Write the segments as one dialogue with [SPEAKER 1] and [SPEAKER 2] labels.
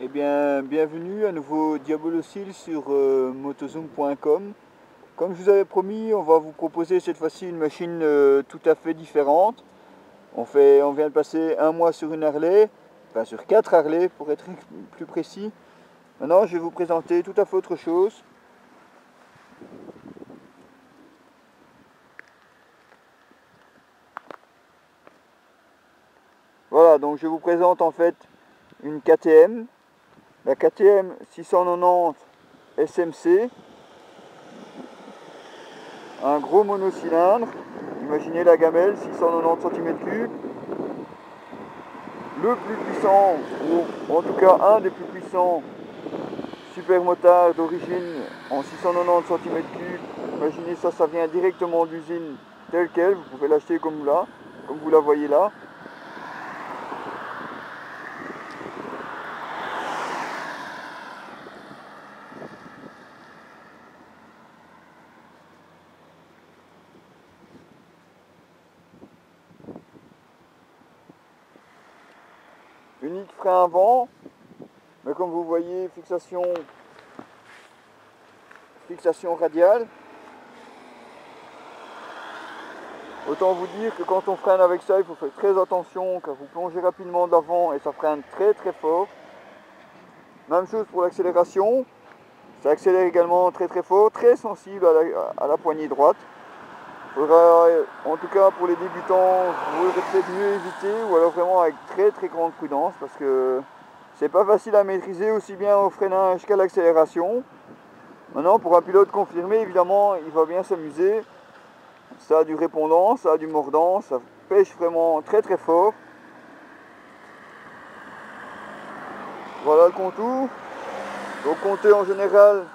[SPEAKER 1] Eh bien, bienvenue à nouveau Diabolocyle sur motozoom.com. Comme je vous avais promis, on va vous proposer cette fois-ci une machine tout à fait différente. On vient de passer un mois sur une Harley, enfin sur 4 Harley pour être plus précis. Maintenant, je vais vous présenter tout à fait autre chose. Voilà, donc je vous présente en fait une KTM, la KTM 690 SMC, un gros monocylindre. Imaginez la gamelle, 690 cm3, le plus puissant, ou en tout cas un des plus puissants supermotards d'origine en 690 cm3. Imaginez ça, ça vient directement d'usine telle quelle, vous pouvez l'acheter comme là, comme vous la voyez là. Unique frein avant, mais comme vous voyez, fixation radiale. Autant vous dire que quand on freine avec ça, il faut faire très attention car vous plongez rapidement d'avant et ça freine très très fort. Même chose pour l'accélération, ça accélère également très très fort, très sensible à la poignée droite. Il faudra, en tout cas pour les débutants, vous aurez peut-être mieux éviter ou alors vraiment avec très très grande prudence parce que c'est pas facile à maîtriser aussi bien au freinage qu'à l'accélération. Maintenant, pour un pilote confirmé, évidemment, il va bien s'amuser. Ça a du répondant, ça a du mordant, ça pêche vraiment très très fort. Voilà le contour. Donc comptez en général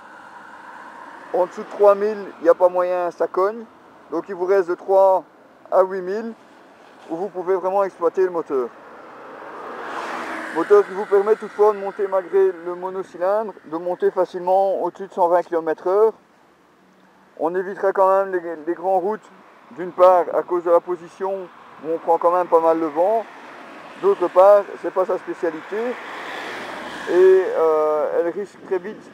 [SPEAKER 1] en dessous de 3000, il n'y a pas moyen, ça cogne. Donc il vous reste de 3 à 8000 où vous pouvez vraiment exploiter le moteur. Moteur qui vous permet toutefois de monter malgré le monocylindre, de monter facilement au-dessus de 120 km/h. On évitera quand même les grandes routes, d'une part à cause de la position où on prend quand même pas mal le vent, d'autre part c'est pas sa spécialité et elle risque très vite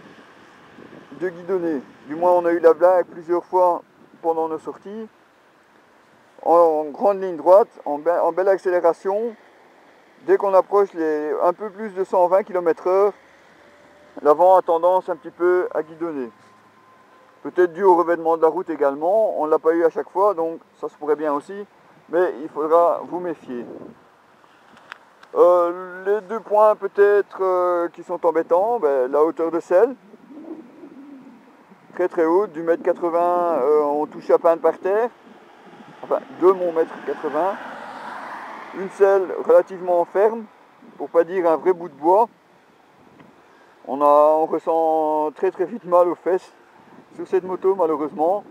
[SPEAKER 1] de guidonner. Du moins on a eu la blague plusieurs fois pendant nos sorties. En grande ligne droite, en belle accélération, dès qu'on approche un peu plus de 120 km/h, l'avant a tendance un petit peu à guidonner. Peut-être dû au revêtement de la route également, on ne l'a pas eu à chaque fois, donc ça se pourrait bien aussi, mais il faudra vous méfier. Les deux points peut-être qui sont embêtants, la hauteur de selle, très très haute, du mètre 80, on touche à peine par terre, enfin de mon mètre 80. Une selle relativement ferme, pour pas dire un vrai bout de bois. On ressent très très vite mal aux fesses sur cette moto malheureusement,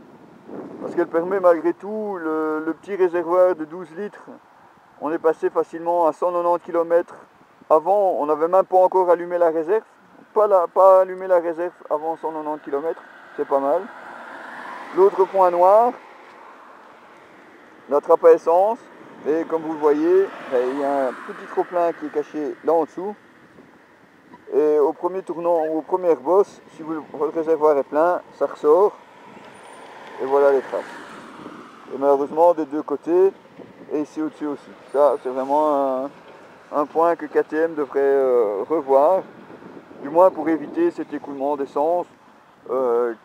[SPEAKER 1] parce qu'elle permet malgré tout le petit réservoir de 12 litres. On est passé facilement à 190 km. Avant, on n'avait même pas encore allumé la réserve. Pas allumé la réserve avant 190 km, c'est pas mal. L'autre point noir, la trappe à essence. Et comme vous le voyez, il y a un petit trop-plein qui est caché là en dessous. Et au premier tournant ou aux premières bosses, si votre réservoir est plein, ça ressort. Et voilà les traces. Et malheureusement des deux côtés, et ici au-dessus aussi. Ça, c'est vraiment un point que KTM devrait revoir, du moins pour éviter cet écoulement d'essence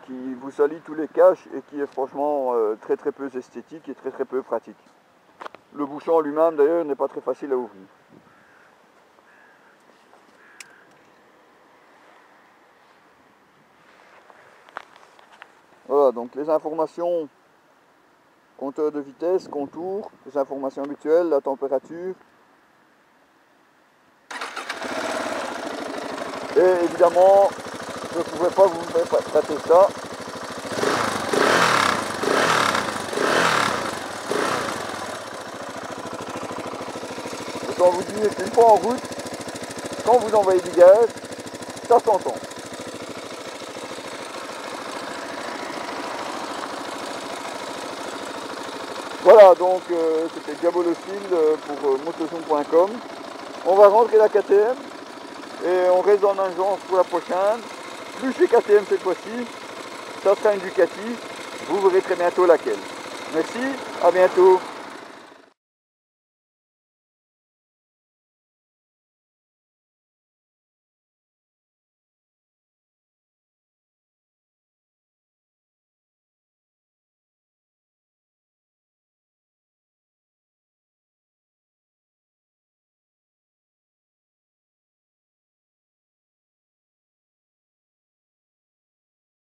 [SPEAKER 1] qui vous salit tous les caches et qui est franchement très très peu esthétique et très très peu pratique. Le bouchon lui-même d'ailleurs n'est pas très facile à ouvrir. Voilà, donc les informations, compteur de vitesse, contour, les informations habituelles, la température. Et évidemment, je ne pouvais pas vous faire traiter ça. Autant vous dire qu'une fois en route, quand vous envoyez du gaz, ça s'entend. Voilà, donc c'était Diabolocyle pour motozoom.com. On va rentrer la KTM. Et on reste dans l'agence pour la prochaine. Plus chez KTM cette fois-ci. Ça sera une Ducati. Vous verrez très bientôt laquelle. Merci, à bientôt.